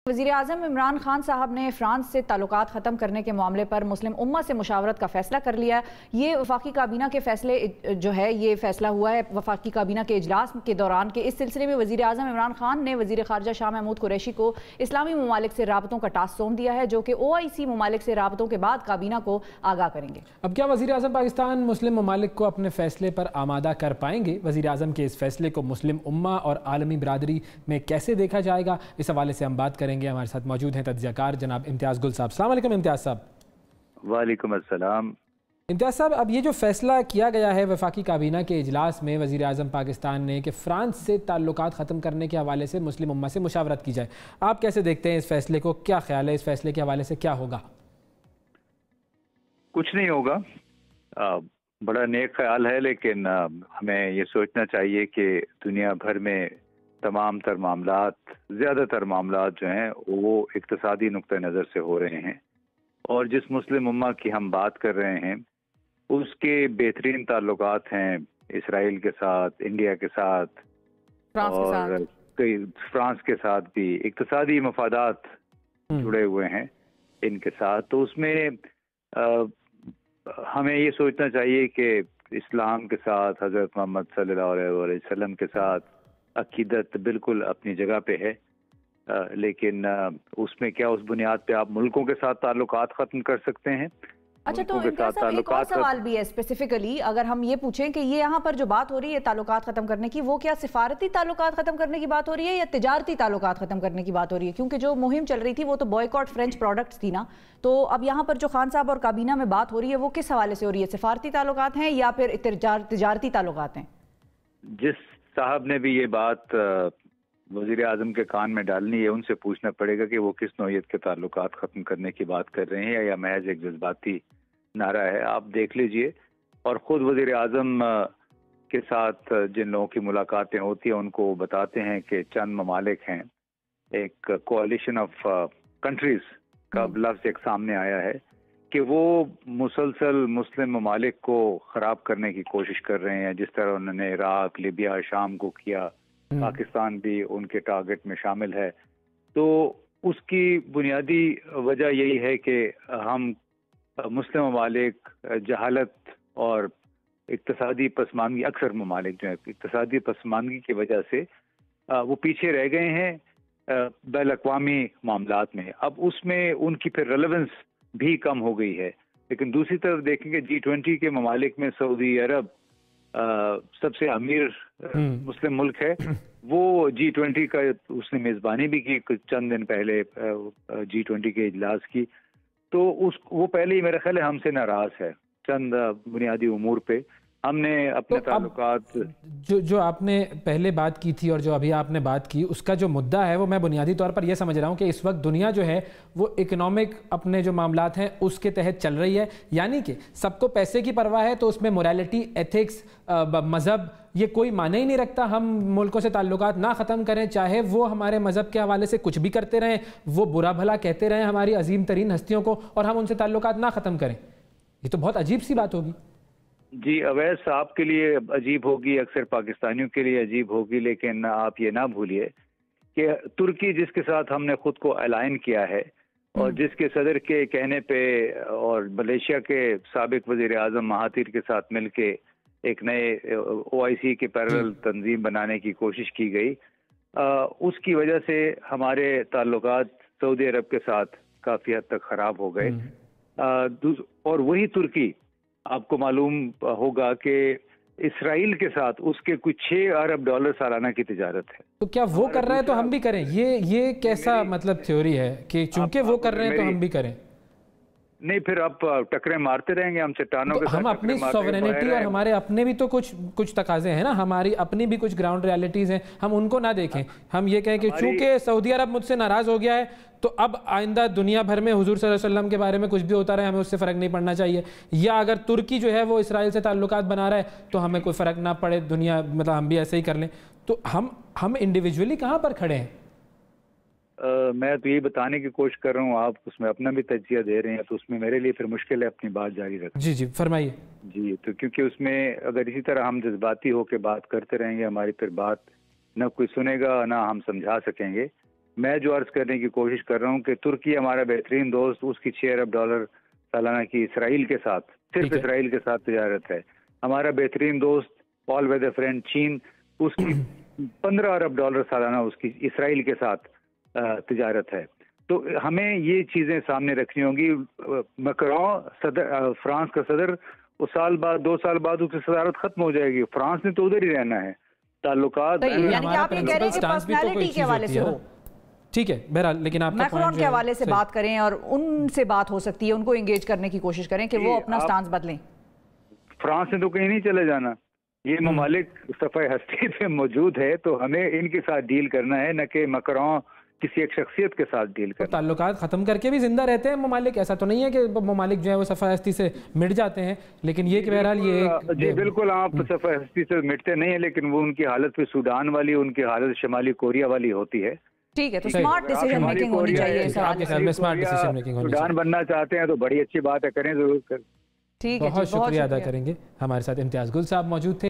वज़ीर-ए-आज़म इमरान खान साहब ने फ्रांस से ताल्लुकात ख़त्म करने के मामले पर मुस्लिम उम्मा से मुशावरत का फ़ैसला कर लिया। ये वफाकी काबीना के फ़ैसले जो है ये फ़ैसला हुआ है वफाकी काबीना के इजलास के दौरान के इस सिलसिले में वज़ीर-ए-आज़म इमरान खान ने वज़ीर ख़ारजा शाह महमूद कुरैशी को इस्लामी ममालिक से राबतों का टास्क सौंप दिया है, जो कि OIC ममालिक से राबतों के बाद काबीना को आगाह करेंगे। अब क्या वज़ीर-ए-आज़म पाकिस्तान मुस्लिम ममालिक को अपने फ़ैसले पर आमादा कर पाएंगे? वज़ीर-ए-आज़म के इस फ़ैसले को मुस्लिम उम्मा और आलमी बिरादरी में कैसे देखा जाएगा, इस हवाले से हम बात करेंगे। हमारे साथ मौजूद हैं तज्ज़ियाकार जनाब इम्तियाज़ गुल साहब। अस्सलाम वालेकुम इम्तियाज़ साहब। वालेकुम अस्सलाम। इम्तियाज़ साहब, अब ये जो फ़ैसला किया गया है वफाकी काबीना के इजलास में वज़ीर-ए-आज़म पाकिस्तान ने कि फ़्रांस से ताल्लुकात ख़त्म करने के हवाले से मुस्लिम उम्मा से मुशावरत की जाए, आप कैसे देखते हैं इस फ़ैसले को? क्या ख्याल है इस फ़ैसले के हवाले से क्या होगा? कुछ नहीं होगा, बड़ा नेक ख्याल है, लेकिन हमें ये सोचना चाहिए कि दुनिया भर में तमाम तर मामलात, ज़्यादातर मामलात जो हैं वो इक़्तिसादी नुक्ता नज़र से हो रहे हैं, और जिस मुस्लिम उम्मा की हम बात कर रहे हैं उसके बेहतरीन ताल्लुकात हैं इसराइल के साथ, इंडिया के साथ और कई फ्रांस के साथ भी इक़्तिसादी मफादात जुड़े हुए हैं इनके साथ। तो उसमें हमें ये सोचना चाहिए कि इस्लाम के साथ, हज़रत मोहम्मद सल्लल्लाहु अलैहि वसल्लम के साथ अकीदत बिल्कुल अपनी जगह पे है, लेकिन उसमें क्या उस बुनियाद पे आप मुल्कों के साथ ताल्लुकात ख़त्म कर सकते हैं? अच्छा, तो एक और सवाल भी है स्पेसिफिकली, अगर हम ये पूछें कि ये यहाँ पर जो बात हो रही है ताल्लुकात ख़त्म करने की, वो क्या सिफारती ताल्लुकात ख़त्म करने की बात हो रही है या तिजारती ताल्लुकात ख़त्म करने की बात हो रही है? क्योंकि जो मुहिम चल रही थी वो तो बॉयकॉट फ्रेंच प्रोडक्ट्स थी ना, तो अब यहाँ पर जो खान साहब और काबीना में बात हो रही है वो किस हवाले से हो रही है? सिफारती ताल्लुकात हैं या फिर तिजारती ताल्लुकात हैं? जिस साहब ने भी ये बात वज़ीर-ए-आज़म के कान में डालनी है, उनसे पूछना पड़ेगा कि वो किस नौइयत के ताल्लुकात ख़त्म करने की बात कर रहे हैं या महज एक जज्बाती नारा है। आप देख लीजिए, और ख़ुद वज़ीर-ए-आज़म के साथ जिन लोगों की मुलाकातें होती हैं उनको बताते हैं कि चंद ममालिक हैं, एक कोalition ऑफ कंट्रीज़ का लफ्ज़ एक सामने आया है कि वो मुसलसल मुस्लिम ममालिक को ख़राब करने की कोशिश कर रहे हैं, जिस तरह उन्होंने इराक़, लिबिया, शाम को किया, पाकिस्तान भी उनके टारगेट में शामिल है। तो उसकी बुनियादी वजह यही है कि हम मुस्लिम ममालिक जहालत और इक़्तिसादी पसमानगी, अक्सर ममालिक जो है इक़्तिसादी पसमानगी की वजह से वो पीछे रह गए हैं बैन अक़वामी मामलात में। अब उसमें उनकी फिर रेलेवेंस भी कम हो गई है। लेकिन दूसरी तरफ देखेंगे G20 के ममालिक में सऊदी अरब सबसे अमीर मुस्लिम मुल्क है, वो G20 का उसने मेज़बानी भी की कुछ चंद दिन पहले G20 के इजलास की। तो वो पहले ही मेरा ख्याल है हमसे नाराज़ है चंद बुनियादी उमूर पे। हमने अपने ताल्लुकात जो आपने पहले बात की थी और जो अभी आपने बात की, उसका जो मुद्दा है वो मैं बुनियादी तौर पर यह समझ रहा हूँ कि इस वक्त दुनिया जो है वो इकोनॉमिक अपने जो मामलात हैं उसके तहत चल रही है, यानी कि सबको पैसे की परवाह है, तो उसमें मोरालिटी, एथिक्स, मज़हब ये कोई माने ही नहीं रखता। हम मुल्कों से ताल्लुकात ना ख़त्म करें, चाहे वो हमारे मज़हब के हवाले से कुछ भी करते रहें, वो बुरा भला कहते रहें हमारी अजीम तरीन हस्तियों को, और हम उनसे ताल्लुकात ना ख़त्म करें। ये तो बहुत अजीब सी बात होगी। जी, अवैस साहब के लिए अजीब होगी, अक्सर पाकिस्तानियों के लिए अजीब होगी, लेकिन आप ये ना भूलिए कि तुर्की जिसके साथ हमने खुद को अलाइन किया है और जिसके सदर के कहने पे और मलेशिया के साबिक वज़ीर-ए-आज़म महातिर के साथ मिलके एक नए OIC के पैरेलल तंजीम बनाने की कोशिश की गई, उसकी वजह से हमारे ताल्लुकात सऊदी अरब के साथ काफ़ी हद तक ख़राब हो गए। और वही तुर्की, आपको मालूम होगा कि इसराइल के साथ उसके कुछ 6 अरब डॉलर सालाना की तिजारत है। तो क्या वो कर रहे हैं तो हम भी करें? ये कैसा मतलब थ्योरी है कि चूंकि वो कर रहे हैं तो हम भी करें? नहीं, फिर आप टकरे मारते रहेंगे हम चट्टानों के साथ। हम अपनी सॉवरेनिटी और हमारे अपने भी तो कुछ तकाजे हैं ना, हमारी अपनी भी कुछ ग्राउंड रियलिटीज़ हैं, हम उनको ना देखें। हम ये कहें कि चूंकि सऊदी अरब मुझसे नाराज़ हो गया है तो अब आइंदा दुनिया भर में हुजूर सल्लल्लाहु अलैहि वसल्लम के बारे में कुछ भी होता रहे, हमें उससे फ़र्क नहीं पड़ना चाहिए। या अगर तुर्की जो है वो इसराइल से ताल्लुकात बना रहा है तो हमें कोई फ़र्क ना पड़े, दुनिया मतलब हम भी ऐसे ही कर लें। तो हम इंडिविजुअली कहाँ पर खड़े हैं? मैं तो यही बताने की कोशिश कर रहा हूँ, आप उसमें अपना भी तज्जिया दे रहे हैं, तो उसमें मेरे लिए फिर मुश्किल है अपनी बात जारी रखना। जी जी, फरमाइए। जी, तो क्योंकि उसमें अगर इसी तरह हम जज्बाती होकर बात करते रहेंगे, हमारी फिर बात न कोई सुनेगा ना हम समझा सकेंगे। میں جو عرض کرنے کی کوشش کر رہا ہوں کہ ترکی ہمارا بہترین دوست، اس کی $6 ارب سالانہ کی اسرائیل کے ساتھ، صرف اسرائیل کے ساتھ تجارت ہے. ہمارا بہترین دوست آل ویدر فرینڈ چین، اس کی $15 ارب سالانہ اس کی اسرائیل کے ساتھ تجارت ہے. تو ہمیں یہ چیزیں سامنے رکھنی ہوں گی. مکرون صدر فرانس کا صدر، وہ سال بعد 2 سال بعد اس کی صدارت ختم ہو جائے گی. فرانس نے تو ادھر ہی رہنا ہے. تعلقات یعنی کہ آپ یہ کہہ رہے ہیں کہ پرسنالٹی کے حوالے سے ہو. ٹھیک ہے، بہرحال لیکن آپ میکرون کے حوالے سے بات کریں اور ان سے بات ہو سکتی ہے، ان کو انگیج کرنے کی کوشش کریں کہ وہ اپنا سٹانس بدلیں. فرانس نے تو کہیں نہیں چلے جانا. یہ ممالک صفحہ ہستی پہ موجود ہے، تو ہمیں ان کے ساتھ ڈیل کرنا ہے، نہ کہ میکرون کسی ایک شخصیت کے ساتھ ڈیل کرنا. تعلقات ختم کر کے بھی زندہ رہتے ہیں ممالک، ایسا تو نہیں ہے کہ ممالک جو ہے وہ صفحہ ہستی سے مٹ جاتے ہیں، لیکن یہ کہ بہرحال یہ جی بالکل آپ صفحہ ہستی سے مٹتے نہیں ہیں، لیکن وہ ان کی حالت پہ سوڈان والی، ان کی حالت شمالی کوریا والی ہوتی ہے. ٹھیک ہے، تو سمارٹ ڈیسیژن میکنگ ہونی چاہیے. سوڈان بننا چاہتے ہیں تو بڑی اچھی بات ہے، کریں ضرور. ٹھیک ہے، بہت شکریہ ادا کریں گے. ہمارے ساتھ امتیاز گل صاحب موجود تھے.